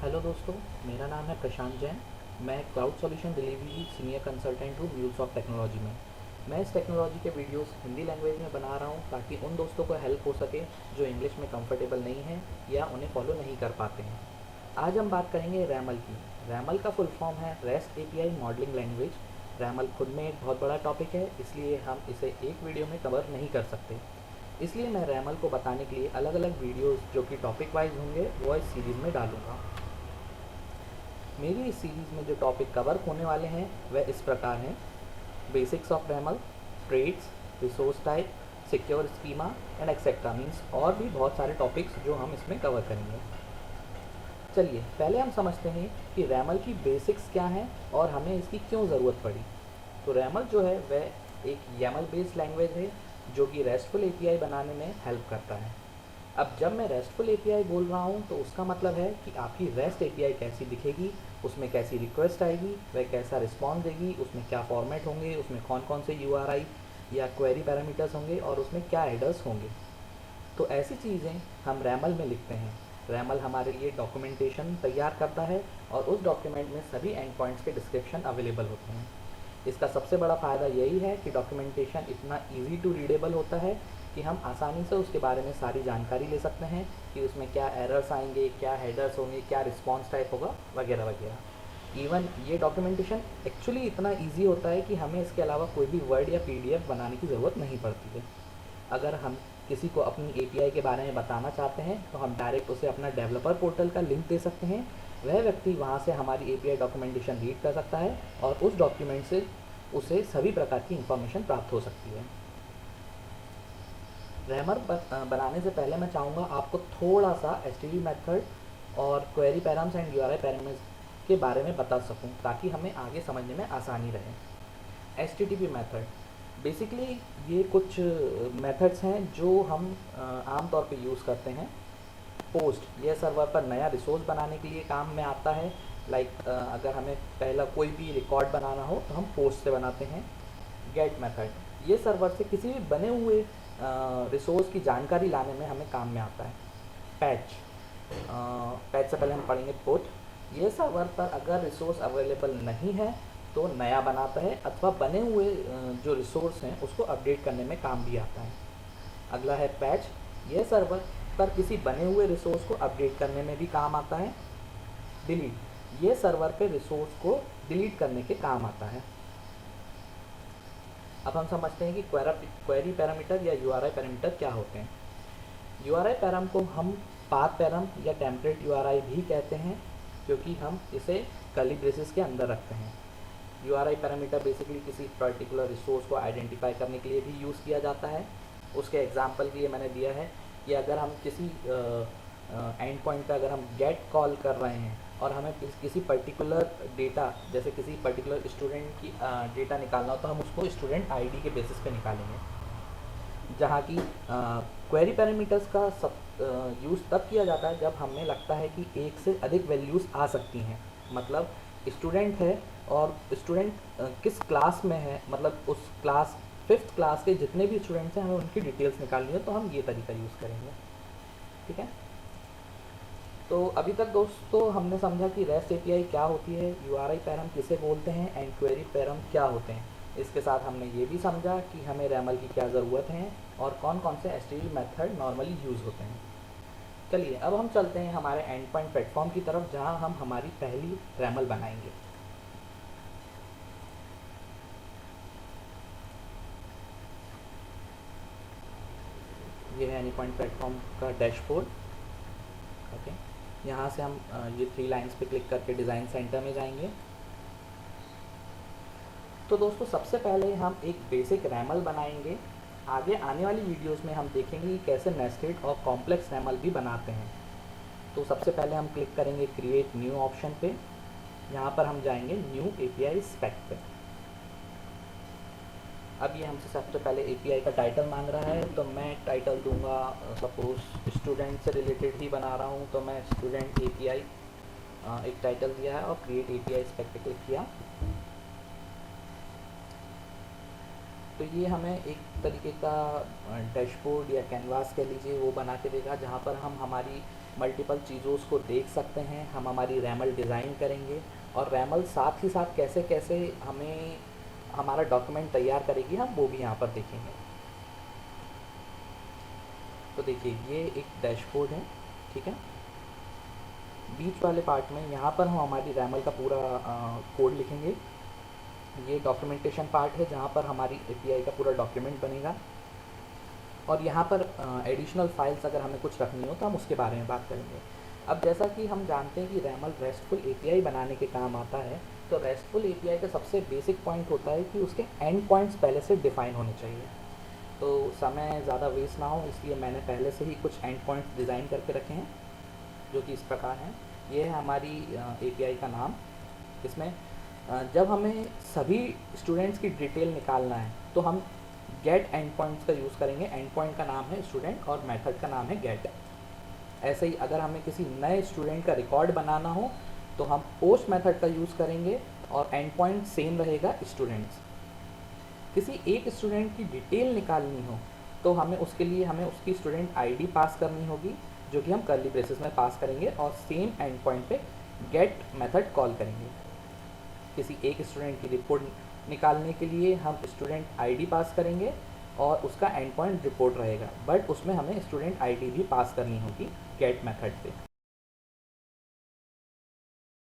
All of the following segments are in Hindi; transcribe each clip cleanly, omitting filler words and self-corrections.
हेलो दोस्तों, मेरा नाम है प्रशांत जैन। मैं cloud solution delivery senior consultant हूँ म्यूलसॉफ्ट टेक्नोलॉजी में। मैं इस टेक्नोलॉजी के वीडियोस हिंदी लैंग्वेज में बना रहा हूँ ताकि उन दोस्तों को हेल्प हो सके जो इंग्लिश में कंफर्टेबल नहीं हैं या उन्हें फॉलो नहीं कर पाते हैं। आज हम बात करेंगे रैमल की। रैमल का फुल फॉर्म है रेस्ट एपीआई मॉडलिंग लैंग्वेज। रैमल खुद में एक बहुत बड़ा टॉपिक है, इसलिए हम इसे एक वीडियो में कवर नहीं कर सकते। इसलिए मैं रैमल को बताने के लिए अलग अलग वीडियोस जो कि टॉपिक वाइज होंगे वो इस सीरीज़ में डालूंगा। मेरी इस सीरीज़ में जो टॉपिक कवर होने वाले हैं वह इस प्रकार हैं: basics of RAML, traits, resource type, secure schema and etcetera. Means और भी बहुत सारे टॉपिक्स जो हम इसमें कवर करेंगे। चलिए पहले हम समझते हैं कि रैमल की बेसिक्स क्या हैं और हमें इसकी क्यों ज़रूरत पड़ी। तो रैमल जो है वह एक YAML बेस्ड लैंग्वेज है जो कि रेस्टफुल एपीआई बनाने में हेल्प करता है। अब जब मैं रेस्टफुल एपीआई बोल रहा हूँ तो उसका मतलब है कि आपकी रेस्ट एपीआई कैसी दिखेगी, उसमें कैसी रिक्वेस्ट आएगी, वह कैसा रिस्पॉन्स देगी, उसमें क्या फॉर्मेट होंगे, उसमें कौन कौन से यूआरआई या क्वेरी पैरामीटर्स होंगे और उसमें क्या हेडर्स होंगे। तो ऐसी चीज़ें हम रैमल में लिखते हैं। रैमल हमारे लिए डॉक्यूमेंटेशन तैयार करता है और उस डॉक्यूमेंट में सभी एंड पॉइंट्स के डिस्क्रिप्शन अवेलेबल होते हैं। इसका सबसे बड़ा फ़ायदा यही है कि डॉक्यूमेंटेशन इतना इजी टू रीडेबल होता है कि हम आसानी से उसके बारे में सारी जानकारी ले सकते हैं कि उसमें क्या एरर्स आएंगे, क्या हेडर्स होंगे, क्या रिस्पॉन्स टाइप होगा, वगैरह वगैरह। इवन ये डॉक्यूमेंटेशन एक्चुअली इतना इजी होता है कि हमें इसके अलावा कोई भी वर्ड या पीडीएफ बनाने की ज़रूरत नहीं पड़ती है। अगर हम किसी को अपनी एपीआई के बारे में बताना चाहते हैं तो हम डायरेक्ट उसे अपना डेवलपर पोर्टल का लिंक दे सकते हैं। वह व्यक्ति वहाँ से हमारी एपीआई डॉक्यूमेंटेशन रीड कर सकता है और उस डॉक्यूमेंट से उसे सभी प्रकार की इंफॉर्मेशन प्राप्त हो सकती है। रैमर बनाने से पहले मैं चाहूँगा आपको थोड़ा सा एचटीटीपी मेथड और query params and URI parameters के बारे में बता सकूँ ताकि हमें आगे समझने में आसानी रहे। एचटीटीपी मेथड बेसिकली ये कुछ मेथड्स हैं जो हम आम तौर पे यूज़ करते हैं। पोस्ट यह सर्वर पर नया रिसोर्स बनाने के लिए काम में आता है। अगर हमें पहला कोई भी रिकॉर्ड बनाना हो तो हम पोस्ट से बनाते हैं। गेट मेथड ये सर्वर से किसी भी बने हुए रिसोर्स की जानकारी लाने में हमें काम में आता है। पैच पैच से पहले हम पढ़ेंगे पुट। ये सर्वर पर अगर रिसोर्स अवेलेबल नहीं है तो नया बनाता है अथवा बने हुए जो रिसोर्स हैं उसको अपडेट करने में काम भी आता है। अगला है पैच। यह सर्वर पर किसी बने हुए रिसोर्स को अपडेट करने में भी काम आता है। डिलीट ये सर्वर पे रिसोर्स को डिलीट करने के काम आता है। अब हम समझते हैं कि क्वेरी पैरामीटर या यूआरआई पैरामीटर क्या होते हैं। यूआरआई पैराम को हम पाथ पैराम या टेम्पलेट यूआरआई भी कहते हैं क्योंकि हम इसे कर्ली ब्रेसेस के अंदर रखते हैं। यूआरआई पैरामीटर बेसिकली किसी पर्टिकुलर रिसोर्स को आइडेंटिफाई करने के लिए भी यूज़ किया जाता है। उसके एग्जांपल भी ये मैंने दिया है कि अगर हम किसी एंड पॉइंट पर अगर हम गेट कॉल कर रहे हैं और हमें किसी पर्टिकुलर डेटा जैसे किसी पर्टिकुलर स्टूडेंट की डेटा निकालना हो तो हम उसको स्टूडेंट आईडी के बेसिस पे निकालेंगे। जहाँ की क्वेरी पैरामीटर्स का यूज़ तब किया जाता है जब हमें लगता है कि एक से अधिक वैल्यूज़ आ सकती हैं। मतलब स्टूडेंट है और स्टूडेंट किस क्लास में है, मतलब उस क्लास 5th क्लास के जितने भी स्टूडेंट्स हैं हमें उनकी डिटेल्स निकालनी है तो हम ये तरीका यूज़ करेंगे। ठीक है, तो अभी तक दोस्तों हमने समझा कि रेस्ट एपीआई क्या होती है, यूआरआई पैराम किसे बोलते हैं एंड क्वेरी पैराम क्या होते हैं। इसके साथ हमने ये भी समझा कि हमें रैमल की क्या ज़रूरत है और कौन कौन से एचटीटीपी मेथड नॉर्मली यूज़ होते हैं। चलिए अब हम चलते हैं हमारे एंड पॉइंट प्लेटफॉर्म की तरफ जहां हम हमारी पहली रैमल बनाएंगे। ये है एंड पॉइंट प्लेटफॉर्म का डैशबोर्ड। ओके, यहाँ से हम ये 3 लाइन्स पे क्लिक करके डिज़ाइन सेंटर में जाएंगे। तो दोस्तों सबसे पहले हम एक बेसिक रैमल बनाएंगे। आगे आने वाली वीडियोस में हम देखेंगे कि कैसे नेस्टेड और कॉम्प्लेक्स रैमल भी बनाते हैं। तो सबसे पहले हम क्लिक करेंगे क्रिएट न्यू ऑप्शन पे। यहाँ पर हम जाएंगे न्यू एपीआई स्पेक पे। अब ये हमसे सबसे पहले एपीआई का टाइटल मांग रहा है तो मैं टाइटल दूंगा सपोज स्टूडेंट से रिलेटेड ही बना रहा हूँ तो मैं स्टूडेंट एपीआई एक टाइटल दिया है और क्रिएट एपीआई स्पेक पे क्लिक किया। तो ये हमें एक तरीके का डैशबोर्ड या कैनवास कह लीजिए वो बना के देगा जहाँ पर हम हमारी मल्टीपल चीज़ों को देख सकते हैं, हम हमारी रैमल डिज़ाइन करेंगे और रैमल साथ ही साथ कैसे कैसे हमें हमारा डॉक्यूमेंट तैयार करेगी हम वो भी यहाँ पर देखेंगे। तो देखिए ये एक डैशबोर्ड है, ठीक है। बीच वाले पार्ट में यहाँ पर हम हमारी रैमल का पूरा कोड लिखेंगे। ये डॉक्यूमेंटेशन पार्ट है जहाँ पर हमारी एपीआई का पूरा डॉक्यूमेंट बनेगा और यहाँ पर एडिशनल फाइल्स अगर हमें कुछ रखनी हो तो हम उसके बारे में बात करेंगे। अब जैसा कि हम जानते हैं कि रैमल रेस्टफुल एपीआई बनाने के काम आता है, तो रेस्टफुल एपीआई का सबसे बेसिक पॉइंट होता है कि उसके एंड पॉइंट्स पहले से डिफाइन होने चाहिए। तो समय ज़्यादा वेस्ट ना हो इसलिए मैंने पहले से ही कुछ एंड पॉइंट्स डिज़ाइन करके रखे हैं जो कि इस प्रकार हैं। ये है हमारी एपीआई का नाम। इसमें जब हमें सभी स्टूडेंट्स की डिटेल निकालना है तो हम गेट एंड पॉइंट्स का यूज़ करेंगे। एंड पॉइंट का नाम है स्टूडेंट और मेथड का नाम है गेट। ऐसे ही अगर हमें किसी नए स्टूडेंट का रिकॉर्ड बनाना हो तो हम पोस्ट मेथड का यूज़ करेंगे और एंड पॉइंट सेम रहेगा स्टूडेंट्स। किसी एक स्टूडेंट की डिटेल निकालनी हो तो हमें उसके लिए हमें उसकी स्टूडेंट आईडी पास करनी होगी जो कि हम कर्ली ब्रेसेस में पास करेंगे और सेम एंड पॉइंट पे गेट मेथड कॉल करेंगे। किसी एक स्टूडेंट की रिपोर्ट निकालने के लिए हम स्टूडेंट आईडी पास करेंगे और उसका एंड पॉइंट रिपोर्ट रहेगा, बट उसमें हमें स्टूडेंट आईडी भी पास करनी होगी गेट मेथड पे।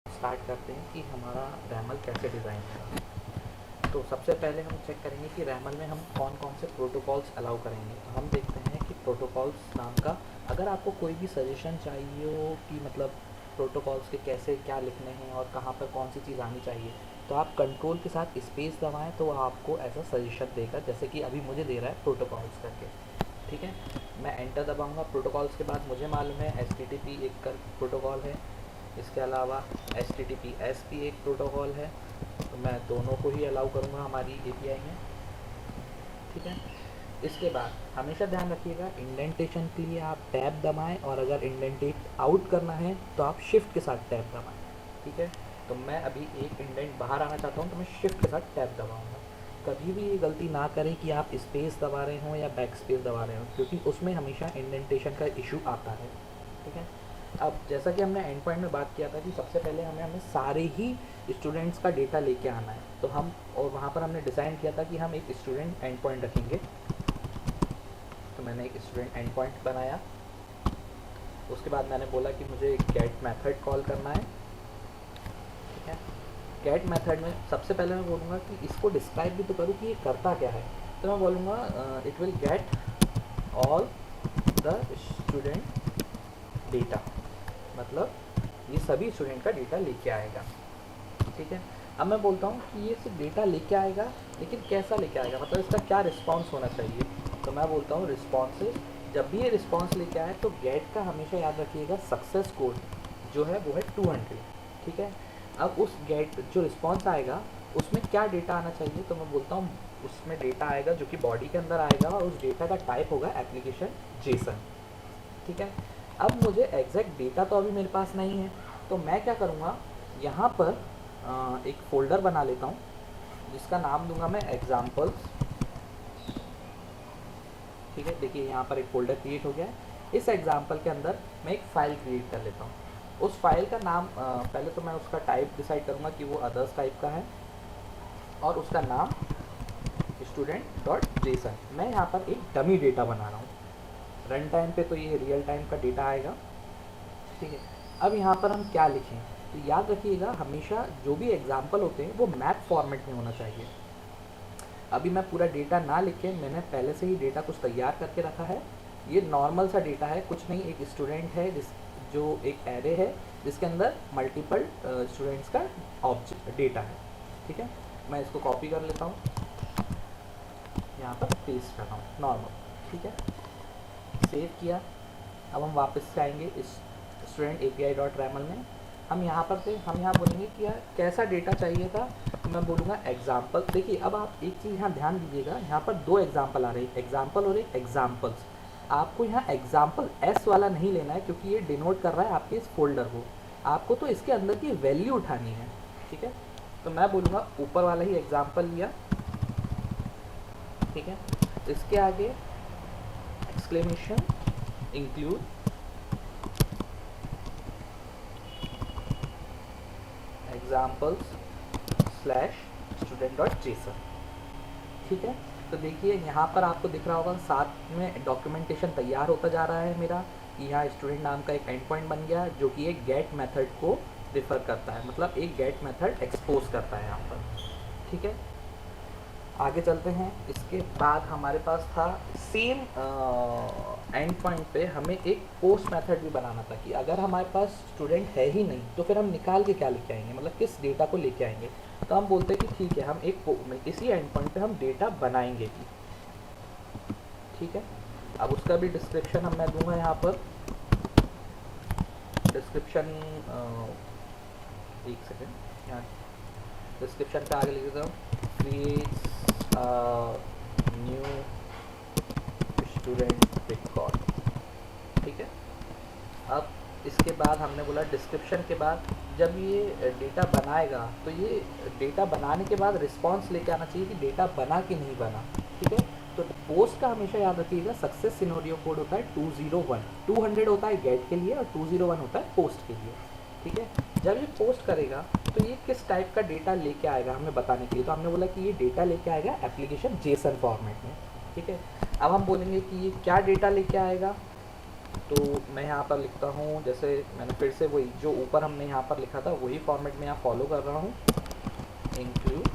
स्टार्ट करते हैं कि हमारा रैमल कैसे डिज़ाइन है। तो सबसे पहले हम चेक करेंगे कि रैमल में हम कौन कौन से प्रोटोकॉल्स अलाउ करेंगे। तो हम देखते हैं कि प्रोटोकॉल्स नाम का, अगर आपको कोई भी सजेशन चाहिए हो कि मतलब प्रोटोकॉल्स के कैसे क्या लिखने हैं और कहाँ पर कौन सी चीज़ आनी चाहिए, तो आप कंट्रोल के साथ स्पेस दबाएं तो आपको ऐसा सजेशन देगा, जैसे कि अभी मुझे दे रहा है प्रोटोकॉल्स करके, ठीक है। मैं एंटर दबाऊंगा। प्रोटोकॉल्स के बाद मुझे मालूम है HTTP एक कर प्रोटोकॉल है, इसके अलावा HTTPS भी एक प्रोटोकॉल है, तो मैं दोनों को ही अलाउ करूँगा हमारी एपीआई में, ठीक है। इसके बाद हमेशा ध्यान रखिएगा इंडेंटेशन के लिए आप टैब दबाएं और अगर इंडेंटेट आउट करना है तो आप शिफ्ट के साथ टैब दबाएं, ठीक है। तो मैं अभी एक इंडेंट बाहर आना चाहता हूँ तो मैं शिफ्ट के साथ टैब दबाऊँगा। कभी भी ये गलती ना करें कि आप स्पेस दबा रहे हों या बैक स्पेस दबा रहे हों, क्योंकि उसमें हमेशा इंडेंटेशन का इशू आता है, ठीक है। अब जैसा कि हमने एंड पॉइंट में बात किया था कि सबसे पहले हमें सारे ही स्टूडेंट्स का डेटा लेके आना है, तो हम और वहाँ पर हमने डिज़ाइन किया था कि हम एक स्टूडेंट एंड पॉइंट रखेंगे। तो मैंने एक स्टूडेंट एंड पॉइंट बनाया। उसके बाद मैंने बोला कि मुझे गेट मेथड कॉल करना है, ठीक है। गेट मेथड में सबसे पहले मैं बोलूँगा कि इसको डिस्क्राइब भी तो करूँ कि ये करता क्या है। तो मैं बोलूँगा it will get all the student data, मतलब ये सभी स्टूडेंट का डेटा लेके आएगा, ठीक है। अब मैं बोलता हूँ कि ये सिर्फ डेटा लेके आएगा, लेकिन कैसा लेके आएगा, मतलब इसका क्या रिस्पांस होना चाहिए। तो मैं बोलता हूँ रिस्पॉन्सेज। जब भी ये रिस्पांस लेके आए तो गेट का हमेशा याद रखिएगा सक्सेस कोड जो है वो है 200, ठीक है। अब उस गेट जो रिस्पॉन्स आएगा उसमें क्या डेटा आना चाहिए, तो मैं बोलता हूँ उसमें डेटा आएगा जो कि बॉडी के अंदर आएगा और उस डेटा का टाइप होगा एप्लीकेशन जेसन, ठीक है। अब मुझे एग्जैक्ट डेटा तो अभी मेरे पास नहीं है, तो मैं क्या करूँगा, यहाँ पर एक फ़ोल्डर बना लेता हूँ जिसका नाम दूंगा मैं एग्जाम्पल्स, ठीक है। देखिए यहाँ पर एक फ़ोल्डर क्रिएट हो गया है। इस एग्जाम्पल के अंदर मैं एक फ़ाइल क्रिएट कर लेता हूँ। उस फाइल का नाम पहले तो मैं उसका टाइप डिसाइड करूँगा कि वो अदर्स टाइप का है और उसका नाम student.json। मैं यहाँ पर एक डमी डेटा बना रहा हूँ। रन टाइम पे तो ये रियल टाइम का डेटा आएगा, ठीक है। अब यहाँ पर हम क्या लिखें, तो याद रखिएगा हमेशा जो भी एग्जाम्पल होते हैं वो मैथ फॉर्मेट में होना चाहिए। अभी मैं पूरा डेटा ना लिखे, मैंने पहले से ही डेटा कुछ तैयार करके रखा है। ये नॉर्मल सा डेटा है, कुछ नहीं। एक स्टूडेंट है जो एक एरे है जिसके अंदर मल्टीपल स्टूडेंट्स का ऑब्जेक्ट डेटा है, ठीक है। मैं इसको कॉपी कर लेता हूँ, यहाँ पर पेस्ट कर रहा हूँ नॉर्मल, ठीक है। सेव किया। अब हम वापस से आएंगे इस स्टूडेंट API.raml में। हम यहाँ पर थे, हम यहाँ बोलेंगे कि यार कैसा डेटा चाहिए था, तो मैं बोलूँगा एग्जाम्पल। देखिए अब आप एक चीज़ यहाँ ध्यान दीजिएगा, यहाँ पर दो एग्जाम्पल आ रहे हैं, एग्जाम्पल और एक एग्जाम्पल्स। आपको यहाँ एग्जाम्पल S वाला नहीं लेना है क्योंकि ये डिनोट कर रहा है आपके इस फोल्डर को। आपको तो इसके अंदर की वैल्यू उठानी है, ठीक है। तो मैं बोलूँगा ऊपर वाला ही एग्जाम्पल लिया, ठीक है। इसके आगे exclamation include examples slash student dot JSON. ठीक है, तो देखिए यहाँ पर आपको दिख रहा होगा साथ में डॉक्यूमेंटेशन तैयार होता जा रहा है मेरा। यहाँ स्टूडेंट नाम का एक एंड पॉइंट बन गया जो कि एक गेट मेथड को रिफ़र करता है, मतलब एक गेट मेथड एक्सपोज करता है यहाँ पर। ठीक है, आगे चलते हैं। इसके बाद हमारे पास था सेम एंड पॉइंट पे हमें एक पोस्ट मेथड भी बनाना था कि अगर हमारे पास स्टूडेंट है ही नहीं तो फिर हम निकाल के क्या लेके आएंगे, मतलब किस डेटा को लेके आएंगे। तो हम बोलते हैं कि ठीक है, हम एक इसी एंड पॉइंट पे हम डेटा बनाएंगे भी। ठीक है, अब उसका भी डिस्क्रिप्शन हम मैं दूंगा यहाँ पर। डिस्क्रिप्शन एक सेकेंड, यहाँ डिस्क्रिप्शन पे आगे लिख देता हूँ, क्रिएट न्यू स्टूडेंट रिकॉर्ड। ठीक है, अब इसके बाद हमने बोला डिस्क्रिप्शन के बाद जब ये डेटा बनाएगा तो ये डेटा बनाने के बाद रिस्पांस लेके आना चाहिए कि डेटा बना कि नहीं बना। ठीक है, तो पोस्ट का हमेशा याद रखिएगा सक्सेस सिनेरियो कोड होता है 201, 200 होता है गेट के लिए और 201 होता है पोस्ट के लिए। ठीक है, जब ये पोस्ट करेगा तो ये किस टाइप का डेटा लेके आएगा हमें बताने के लिए, तो हमने बोला कि ये डेटा लेके आएगा एप्लीकेशन जेसन फॉर्मेट में। ठीक है, अब हम बोलेंगे कि ये क्या डेटा लेके आएगा, तो मैं यहाँ पर लिखता हूँ, जैसे मैंने फिर से वही जो ऊपर हमने यहाँ पर लिखा था वही फॉर्मेट में यहाँ फॉलो कर रहा हूँ, इंक्लूड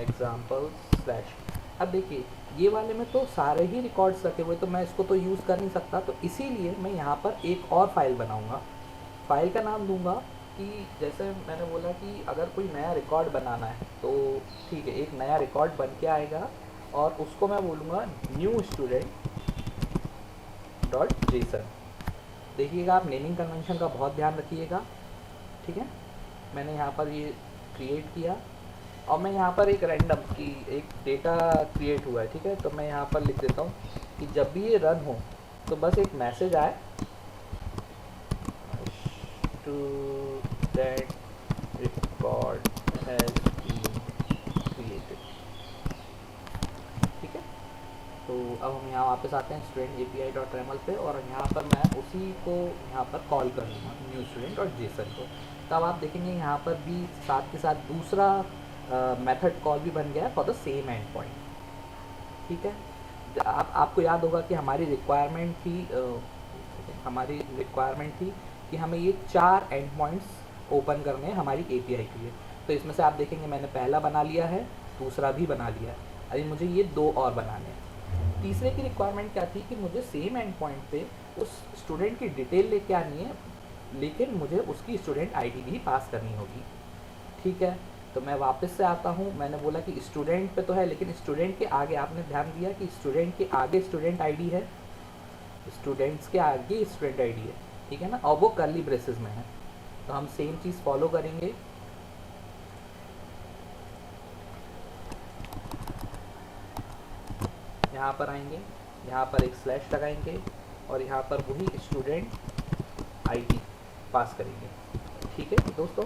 एग्जाम्पल स्लैश। अब देखिए ये वाले में तो सारे ही रिकॉर्ड्स रखे हुए, तो मैं इसको तो यूज़ कर नहीं सकता, तो इसीलिए मैं यहाँ पर एक और फाइल बनाऊँगा। फाइल का नाम दूंगा कि जैसे मैंने बोला कि अगर कोई नया रिकॉर्ड बनाना है तो ठीक है, एक नया रिकॉर्ड बन के आएगा और उसको मैं बोलूँगा न्यू स्टूडेंट डॉट जेसन। देखिएगा आप नेमिंग कन्वेंशन का बहुत ध्यान रखिएगा। ठीक है, मैंने यहाँ पर ये क्रिएट किया और मैं यहाँ पर एक रैंडम की एक डेटा क्रिएट हुआ है। ठीक है, तो मैं यहाँ पर लिख देता हूँ कि जब भी ये रन हो तो बस एक मैसेज आए, student record has been created. ठीक है, तो अब हम यहाँ वापस आते हैं स्टूडेंट API.yaml पे और यहाँ पर मैं उसी को यहाँ पर कॉल कर लूँगा न्यू स्टूडेंट और जेसन को। तब आप देखेंगे यहाँ पर भी साथ के साथ दूसरा मेथड कॉल भी बन गया for the same and point. ठीक है, आपको याद होगा कि हमारी रिक्वायरमेंट थी कि हमें ये 4 एंड पॉइंट्स ओपन करने हैं हमारी API के लिए। तो इसमें से आप देखेंगे मैंने पहला बना लिया है, दूसरा भी बना लिया है, अभी मुझे ये 2 और बनाने हैं। तीसरे की रिक्वायरमेंट क्या थी कि मुझे सेम एंड पॉइंट पे उस स्टूडेंट की डिटेल लेके आनी है, लेकिन मुझे उसकी स्टूडेंट ID भी पास करनी होगी। ठीक है, तो मैं वापस से आता हूँ। मैंने बोला कि स्टूडेंट पे तो है, लेकिन स्टूडेंट के आगे आपने ध्यान दिया कि स्टूडेंट के आगे स्टूडेंट ID है, स्टूडेंट्स के आगे स्टूडेंट ID है। ठीक है ना, और वो कर्ली ब्रेसेस में है, तो हम सेम चीज़ फॉलो करेंगे। यहाँ पर आएंगे, यहाँ पर एक स्लैश लगाएंगे और यहाँ पर वही स्टूडेंट ID पास करेंगे। ठीक है दोस्तों,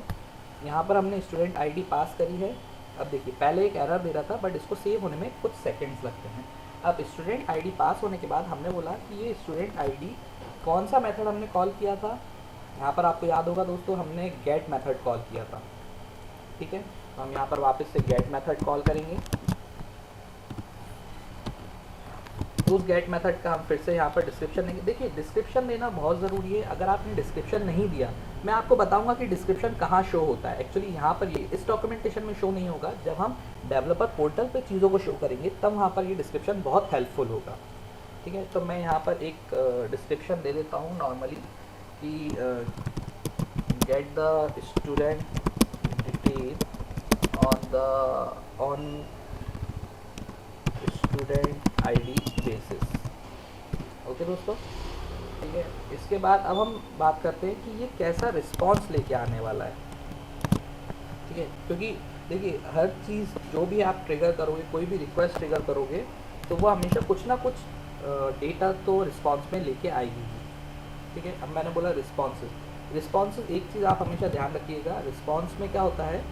यहाँ पर हमने स्टूडेंट ID पास करी है। अब देखिए पहले एक एरर दे रहा था, बट इसको सेव होने में कुछ सेकंड्स लगते हैं। अब स्टूडेंट ID पास होने के बाद हमने बोला कि ये स्टूडेंट ID कौन सा मेथड हमने कॉल किया था, यहाँ पर आपको याद होगा दोस्तों हमने गेट मेथड कॉल किया था। ठीक है, तो हम यहाँ पर वापस से गेट मेथड कॉल करेंगे। उस गेट मेथड का हम फिर से यहाँ पर डिस्क्रिप्शन देंगे। देखिए डिस्क्रिप्शन देना बहुत ज़रूरी है। अगर आपने डिस्क्रिप्शन नहीं दिया, मैं आपको बताऊंगा कि डिस्क्रिप्शन कहाँ शो होता है। एक्चुअली यहाँ पर ये इस डॉक्यूमेंटेशन में शो नहीं होगा, जब हम डेवलपर पोर्टल पे चीज़ों को शो करेंगे तब वहाँ पर ये डिस्क्रिप्शन बहुत हेल्पफुल होगा। ठीक है, तो मैं यहाँ पर एक डिस्क्रिप्शन दे देता हूँ नॉर्मली कि get the student detail on student ID basis. Okay दोस्तों, ठीक है। इसके बाद अब हम बात करते हैं कि ये कैसा रिस्पॉन्स लेके आने वाला है। ठीक है, क्योंकि देखिए हर चीज़ जो भी आप ट्रिगर करोगे, कोई भी रिक्वेस्ट ट्रिगर करोगे, तो वो हमेशा कुछ ना कुछ डेटा तो रिस्पॉन्स में लेके आएगी। ठीक है, अब मैंने बोला रिस्पॉन्सेज एक चीज़ आप हमेशा ध्यान रखिएगा, रिस्पॉन्स में क्या होता है,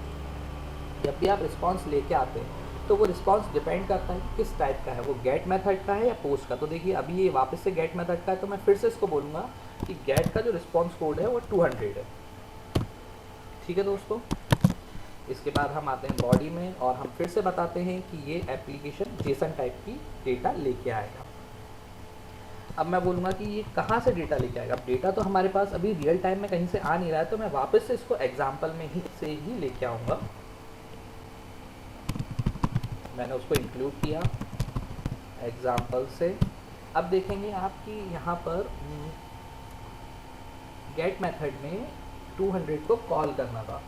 जब भी आप रिस्पॉन्स लेके आते हैं तो वो रिस्पॉन्स डिपेंड करता है कि किस टाइप का है, वो गेट मेथड का है या पोस्ट का। तो देखिए अभी ये वापस से गेट मेथड का है, तो मैं फिर से इसको बोलूँगा कि गेट का जो रिस्पॉन्स कोड है वो 200 है। ठीक है दोस्तों, इसके बाद हम आते हैं बॉडी में और हम फिर से बताते हैं कि ये एप्लीकेशन जेसन टाइप की डेटा लेके आएगा। अब मैं बोलूँगा कि ये कहाँ से डेटा लेके आएगा। अब डेटा तो हमारे पास अभी रियल टाइम में कहीं से आ नहीं रहा है, तो मैं वापस से इसको एग्जाम्पल में ही लेके आऊँगा। मैंने उसको इंक्लूड किया एग्जाम्पल से। अब देखेंगे आप कि यहाँ पर गेट मेथड में 200 को कॉल करना था।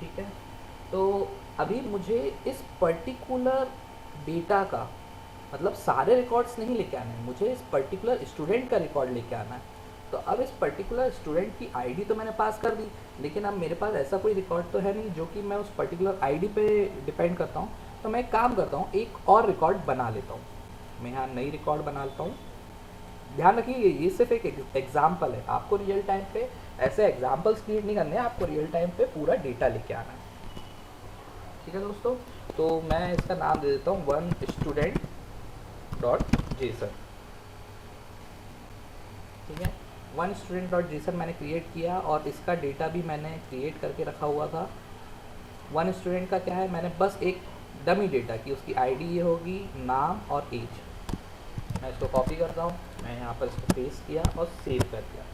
ठीक है, तो अभी मुझे इस पर्टिकुलर डेटा का मतलब सारे रिकॉर्ड्स नहीं लेके आने हैं, मुझे इस पर्टिकुलर स्टूडेंट का रिकॉर्ड लेके आना है। तो अब इस पर्टिकुलर स्टूडेंट की आईडी तो मैंने पास कर दी, लेकिन अब मेरे पास ऐसा कोई रिकॉर्ड तो है नहीं जो कि मैं उस पर्टिकुलर आईडी पे डिपेंड करता हूँ। तो मैं एक काम करता हूँ, एक और रिकॉर्ड बना लेता हूँ। मैं यहाँ नई रिकॉर्ड बना लेता हूँ। ध्यान रखिए ये सिर्फ एक एग्जाम्पल है, आपको रियल टाइम पे ऐसे एग्जाम्पल्स क्रिएट नहीं करने हैं, आपको रियल टाइम पे पूरा डेटा लेके आना है। ठीक है दोस्तों, तो मैं इसका नाम दे देता हूँ वन स्टूडेंट डॉट जेसन। ठीक है, वन स्टूडेंट डॉट जेसन मैंने क्रिएट किया और इसका डेटा भी मैंने क्रिएट करके रखा हुआ था। वन स्टूडेंट का क्या है, मैंने बस एक डमी डेटा की उसकी आईडी ये होगी, नाम और एज। मैं इसको कॉपी करता हूँ, मैं यहाँ पर इसको पेस्ट किया और सेव कर दिया।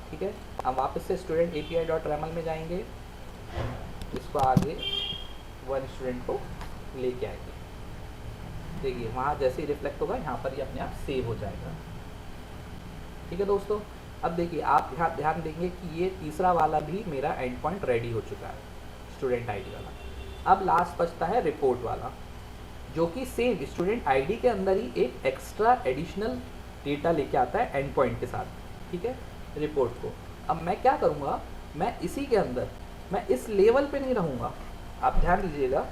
ठीक है, हम वापस से स्टूडेंट API.YAML में जाएंगे, इसको आगे वन स्टूडेंट को लेके आएंगे। देखिए वहाँ जैसे ही रिफ्लेक्ट होगा यहाँ पर ये अपने आप सेव हो जाएगा। ठीक है दोस्तों, अब देखिए आप यहाँ ध्यान देंगे कि ये तीसरा वाला भी मेरा एंड पॉइंट रेडी हो चुका है, स्टूडेंट आईडी वाला। अब लास्ट बचता है रिपोर्ट वाला, जो कि सेम स्टूडेंट आईडी के अंदर ही एक एक्स्ट्रा एडिशनल डेटा लेके आता है एंड पॉइंट के साथ। ठीक है, रिपोर्ट को अब मैं क्या करूँगा, मैं इसी के अंदर मैं इस लेवल पे नहीं रहूँगा। आप ध्यान दीजिएगा,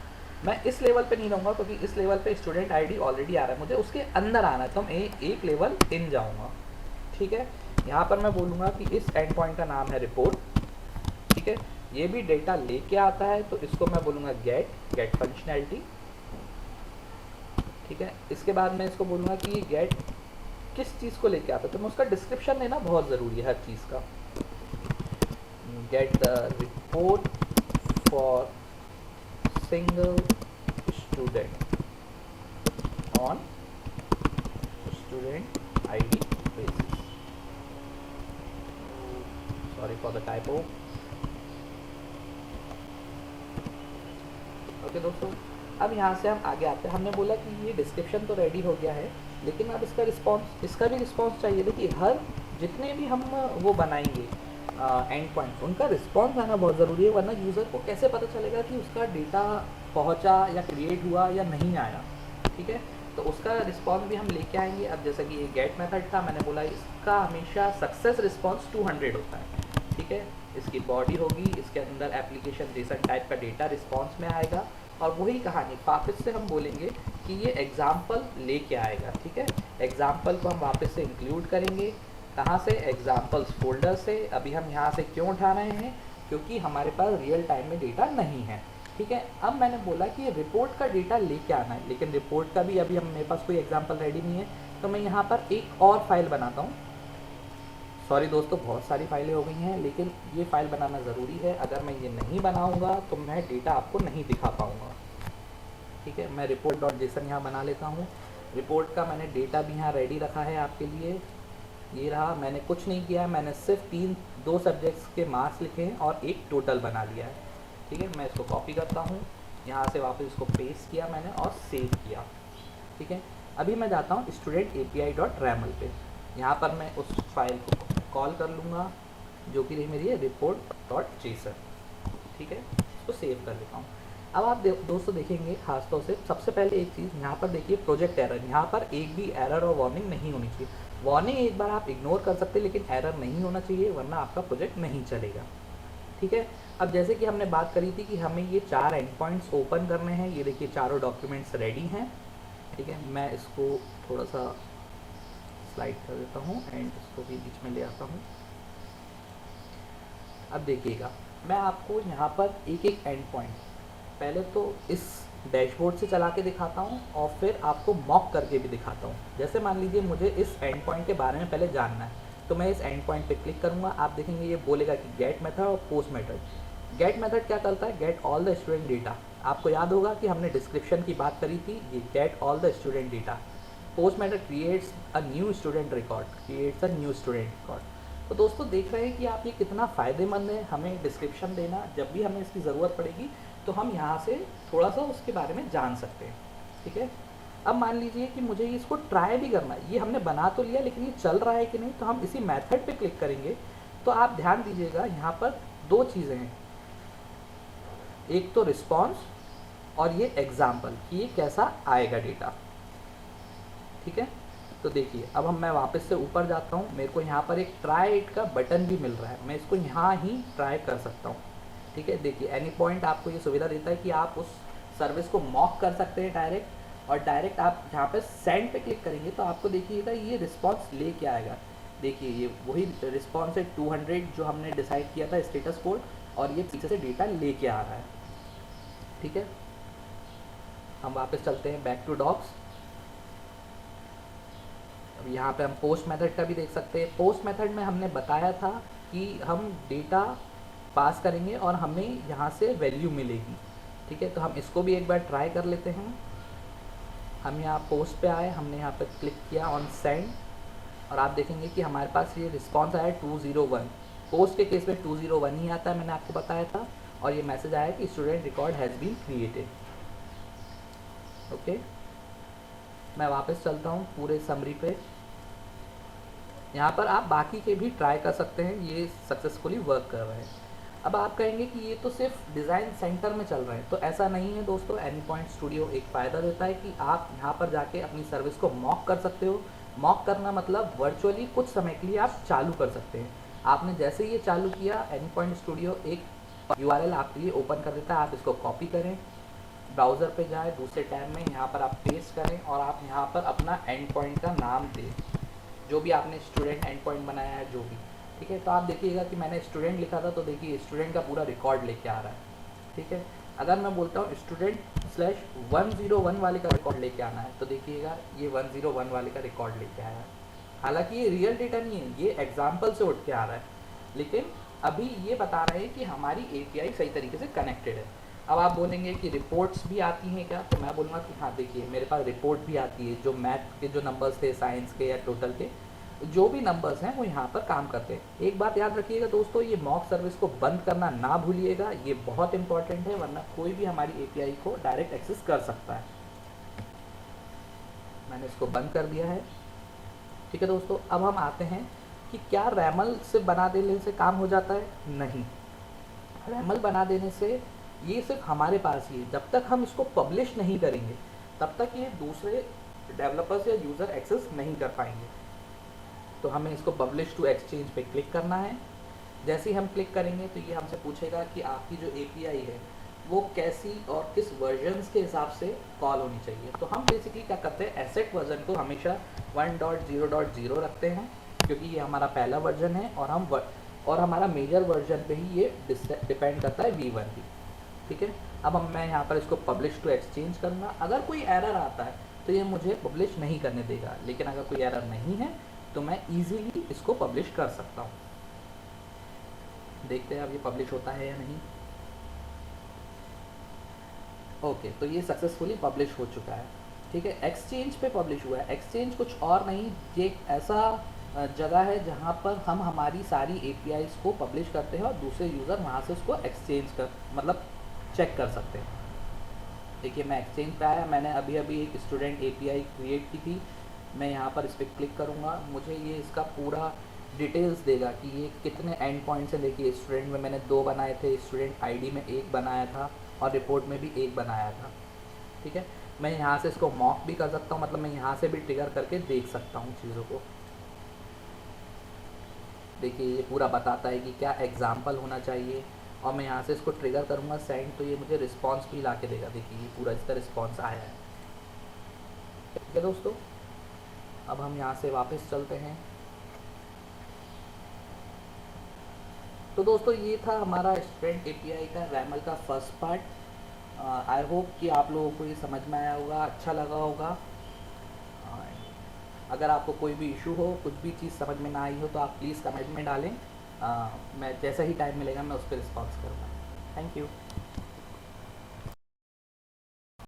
मैं इस लेवल पे नहीं रहूँगा क्योंकि इस लेवल पे स्टूडेंट आईडी ऑलरेडी आ रहा है, मुझे उसके अंदर आना है, तो मैं एक लेवल इन जाऊँगा। ठीक है, यहाँ पर मैं बोलूँगा कि इस एंड पॉइंट का नाम है रिपोर्ट। ठीक है, ये भी डेटा लेके आता है, तो इसको मैं बोलूँगा गेट फंक्शनैलिटी। ठीक है, इसके बाद मैं इसको बोलूँगा कि गेट किस चीज़ को लेके आता है, तो मैं उसका डिस्क्रिप्शन लेना बहुत ज़रूरी है हर चीज़ का। Get the report for single student on student ID basis. Sorry for the typo. Okay दोस्तों, अब यहाँ से हम आगे आते हैं। हमने बोला कि ये डिस्क्रिप्शन तो रेडी हो गया है, लेकिन अब इसका भी रिस्पॉन्स चाहिए। देखिए हर जितने भी हम वो बनाएंगे एंड पॉइंट, उनका रिस्पॉन्स आना बहुत ज़रूरी है, वरना यूज़र को कैसे पता चलेगा कि उसका डेटा पहुंचा या क्रिएट हुआ या नहीं आया। ठीक है, तो उसका रिस्पॉन्स भी हम लेके आएंगे। अब जैसा कि ये गेट मेथड था, मैंने बोला इसका हमेशा सक्सेस रिस्पॉन्स 200 होता है। ठीक है, इसकी बॉडी होगी, इसके अंदर एप्लीकेशन जेसन टाइप का डेटा रिस्पॉन्स में आएगा, और वही कहानी वापस से हम बोलेंगे कि ये एग्जाम्पल लेके आएगा। ठीक है, एग्जाम्पल को हम वापस से इंक्लूड करेंगे, कहाँ से, एग्जाम्पल्स फोल्डर से। अभी हम यहाँ से क्यों उठा रहे हैं, क्योंकि हमारे पास रियल टाइम में डेटा नहीं है। ठीक है, अब मैंने बोला कि रिपोर्ट का डेटा लेके आना है, लेकिन रिपोर्ट का भी अभी मेरे पास कोई एग्जाम्पल रेडी नहीं है, तो मैं यहाँ पर एक और फाइल बनाता हूँ। सॉरी दोस्तों, बहुत सारी फाइलें हो गई हैं, लेकिन ये फाइल बनाना ज़रूरी है। अगर मैं ये नहीं बनाऊँगा तो मैं डेटा आपको नहीं दिखा पाऊँगा। ठीक है, मैं report.json यहाँ बना लेता हूँ। रिपोर्ट का मैंने डेटा भी यहाँ रेडी रखा है आपके लिए, ये रहा। मैंने कुछ नहीं किया, मैंने सिर्फ दो सब्जेक्ट्स के मार्क्स लिखे हैं और एक टोटल बना लिया है। ठीक है, मैं इसको कॉपी करता हूँ, यहाँ से वापस इसको पेस्ट किया मैंने और सेव किया। ठीक है, अभी मैं जाता हूँ स्टूडेंट API.YAML पे। यहाँ पर मैं उस फाइल को कॉल कर लूँगा जो कि मेरी है report.json। ठीक है, इसको सेव कर लेता हूँ। अब आप दोस्तों देखेंगे खासतौर से सबसे पहले एक चीज़ यहाँ पर देखिए, प्रोजेक्ट एरर। यहाँ पर एक भी एरर और वार्निंग नहीं होनी चाहिए। वार्निंग एक बार आप इग्नोर कर सकते हैं, लेकिन एरर नहीं होना चाहिए, वरना आपका प्रोजेक्ट नहीं चलेगा। ठीक है, अब जैसे कि हमने बात करी थी कि हमें ये 4 एंड पॉइंट्स ओपन करने हैं। ये देखिए चारों डॉक्यूमेंट्स रेडी हैं। ठीक है, मैं इसको थोड़ा सा स्लाइड कर देता हूँ एंड इसको भी बीच में ले आता हूँ। अब देखिएगा, मैं आपको यहाँ पर एक एक एंड पॉइंट पहले तो इस डैशबोर्ड से चला के दिखाता हूँ और फिर आपको मॉक करके भी दिखाता हूँ। जैसे मान लीजिए मुझे इस एंड पॉइंट के बारे में पहले जानना है, तो तो मैं इस एंड पॉइंट पे क्लिक करूँगा, आप देखेंगे ये बोलेगा कि गेट मेथड और पोस्ट मेथड। गेट मेथड क्या करता है, get all the student data. आपको याद होगा कि हमने डिस्क्रिप्शन की बात करी थी, ये get all the student data. Post method creates a new student record, creates a new student record. तो दोस्तों देख रहे हैं कि आप ये कितना फ़ायदेमंद है हमें डिस्क्रिप्शन देना, जब भी हमें इसकी ज़रूरत पड़ेगी तो हम यहाँ से थोड़ा सा उसके बारे में जान सकते हैं। ठीक है, अब मान लीजिए कि मुझे इसको ट्राई भी करना है, ये हमने बना तो लिया लेकिन ये चल रहा है कि नहीं, तो हम इसी मेथड पे क्लिक करेंगे। तो आप ध्यान दीजिएगा यहाँ पर दो चीज़ें हैं, एक तो रिस्पॉन्स और ये एग्जाम्पल कि ये कैसा आएगा डेटा। ठीक है, तो देखिए अब मैं वापस से ऊपर जाता हूँ, मेरे को यहाँ पर एक ट्राई इट का बटन भी मिल रहा है, मैं इसको यहाँ ही ट्राई कर सकता हूँ। ठीक है, देखिए एनी पॉइंट आपको ये सुविधा देता है कि आप उस सर्विस को मॉक कर सकते हैं डायरेक्ट, और डायरेक्ट आप जहाँ पे सेंड पे क्लिक करेंगे तो आपको देखिएगा ये रिस्पॉन्स लेके आएगा। देखिए ये वही रिस्पॉन्स है 200 जो हमने डिसाइड किया था स्टेटस कोड, और ये पीछे से डेटा लेके आ रहा है। ठीक है, हम वापस चलते हैं बैक टू डॉक्स। अब यहाँ पे हम पोस्ट मेथड का भी देख सकते हैं। पोस्ट मेथड में हमने बताया था कि हम डेटा पास करेंगे और हमें यहाँ से वैल्यू मिलेगी। ठीक है, तो हम इसको भी एक बार ट्राई कर लेते हैं। हम यहाँ पोस्ट पे आए, हमने यहाँ पे क्लिक किया ऑन सेंड, और आप देखेंगे कि हमारे पास ये रिस्पॉन्स आया 201। पोस्ट के केस में 201 ही आता है, मैंने आपको बताया था, और ये मैसेज आया कि student record has been created. Okay, मैं वापस चलता हूँ पूरे समरी पे। यहाँ पर आप बाकी के भी ट्राई कर सकते हैं, ये सक्सेसफुली वर्क कर रहे हैं। अब आप कहेंगे कि ये तो सिर्फ डिज़ाइन सेंटर में चल रहे हैं, तो ऐसा नहीं है दोस्तों। एनीपॉइंट स्टूडियो एक फ़ायदा देता है कि आप यहाँ पर जाके अपनी सर्विस को मॉक कर सकते हो। मॉक करना मतलब वर्चुअली कुछ समय के लिए आप चालू कर सकते हैं। आपने जैसे ये चालू किया, एनीपॉइंट स्टूडियो एक URL आपके लिए ओपन कर देता है, आप इसको कॉपी करें, ब्राउज़र पे जाए, दूसरे टैब में यहाँ पर आप पेस्ट करें, और आप यहाँ पर अपना एंड पॉइंट का नाम दें, जो भी आपने स्टूडेंट एंड पॉइंट बनाया है, जो भी। ठीक है, तो आप देखिएगा कि मैंने स्टूडेंट लिखा था, तो देखिए स्टूडेंट का पूरा रिकॉर्ड लेके आ रहा है। ठीक है, अगर मैं बोलता हूँ स्टूडेंट/101 वाले का रिकॉर्ड लेके आना है, तो देखिएगा ये 101 वाले का रिकॉर्ड लेके आया है। हालांकि ये रियल डेटा नहीं है, ये एग्जाम्पल से उठ के आ रहा है, लेकिन अभी ये बता रहे हैं कि हमारी API सही तरीके से कनेक्टेड है। अब आप बोलेंगे कि रिपोर्ट्स भी आती हैं क्या, तो मैं बोलूँगा कि हाँ, देखिए मेरे पास रिपोर्ट भी आती है, जो मैथ के जो नंबर्स थे, साइंस के या टोटल के जो भी नंबर्स हैं वो यहाँ पर काम करते हैं। एक बात याद रखिएगा दोस्तों, ये मॉक सर्विस को बंद करना ना भूलिएगा, ये बहुत इंपॉर्टेंट है, वरना कोई भी हमारी API को डायरेक्ट एक्सेस कर सकता है। मैंने इसको बंद कर दिया है। ठीक है दोस्तों, अब हम आते हैं कि क्या रैमल से बना देने से काम हो जाता है? नहीं, रैमल बना देने से ये सिर्फ हमारे पास ही है। जब तक हम इसको पब्लिश नहीं करेंगे तब तक ये दूसरे डेवलपर्स या यूज़र एक्सेस नहीं कर पाएंगे। तो हमें इसको पब्लिश टू एक्सचेंज पे क्लिक करना है। जैसे ही हम क्लिक करेंगे तो ये हमसे पूछेगा कि आपकी जो API है वो कैसी और किस वर्जन्स के हिसाब से कॉल होनी चाहिए। तो हम बेसिकली क्या करते हैं, एसेट वर्जन को हमेशा 1.0.0 रखते हैं, क्योंकि ये हमारा पहला वर्जन है, और हमारा मेजर वर्जन पे ही ये डिपेंड करता है V1 भी। ठीक है, अब मैं यहाँ पर इसको पब्लिश टू एक्सचेंज करूँगा। अगर कोई एरर आता है तो ये मुझे पब्लिश नहीं करने देगा, लेकिन अगर कोई एरर नहीं है तो मैं इजीली इसको पब्लिश कर सकता हूँ। देखते हैं अब ये पब्लिश होता है या नहीं। ओके, तो ये सक्सेसफुली पब्लिश हो चुका है। ठीक है, एक्सचेंज पे पब्लिश हुआ है। एक्सचेंज कुछ और नहीं, ये एक ऐसा जगह है जहाँ पर हम हमारी सारी APIs को पब्लिश करते हैं और दूसरे यूज़र वहाँ से उसको एक्सचेंज कर मतलब चेक कर सकते हैं। देखिए मैं एक्सचेंज पे आया, मैंने अभी एक स्टूडेंट API क्रिएट की थी। मैं यहाँ पर इस पर क्लिक करूँगा, मुझे ये इसका पूरा डिटेल्स देगा कि ये कितने एंड पॉइंट्स हैं। देखिए स्टूडेंट में मैंने 2 बनाए थे, स्टूडेंट ID में 1 बनाया था, और रिपोर्ट में भी 1 बनाया था। ठीक है, मैं यहाँ से इसको मॉक भी कर सकता हूँ, मतलब मैं यहाँ से भी ट्रिगर करके देख सकता हूँ चीज़ों को। देखिए ये पूरा बताता है कि क्या एग्जाम्पल होना चाहिए, और मैं यहाँ से इसको ट्रिगर करूँगा सेंड, तो ये मुझे रिस्पॉन्स भी ला के देगा। देखिए ये पूरा इसका रिस्पॉन्स आया है। ठीक है दोस्तों, अब हम यहाँ से वापस चलते हैं। तो दोस्तों ये था हमारा स्टूडेंट API का रैमल का फर्स्ट पार्ट। आई होप कि आप लोगों को ये समझ में आया होगा, अच्छा लगा होगा। अगर आपको कोई भी इशू हो, कुछ भी चीज़ समझ में ना आई हो, तो आप प्लीज़ कमेंट में डालें। मैं जैसा ही टाइम मिलेगा मैं उस पर रिस्पॉन्स करूँगा। Thank you.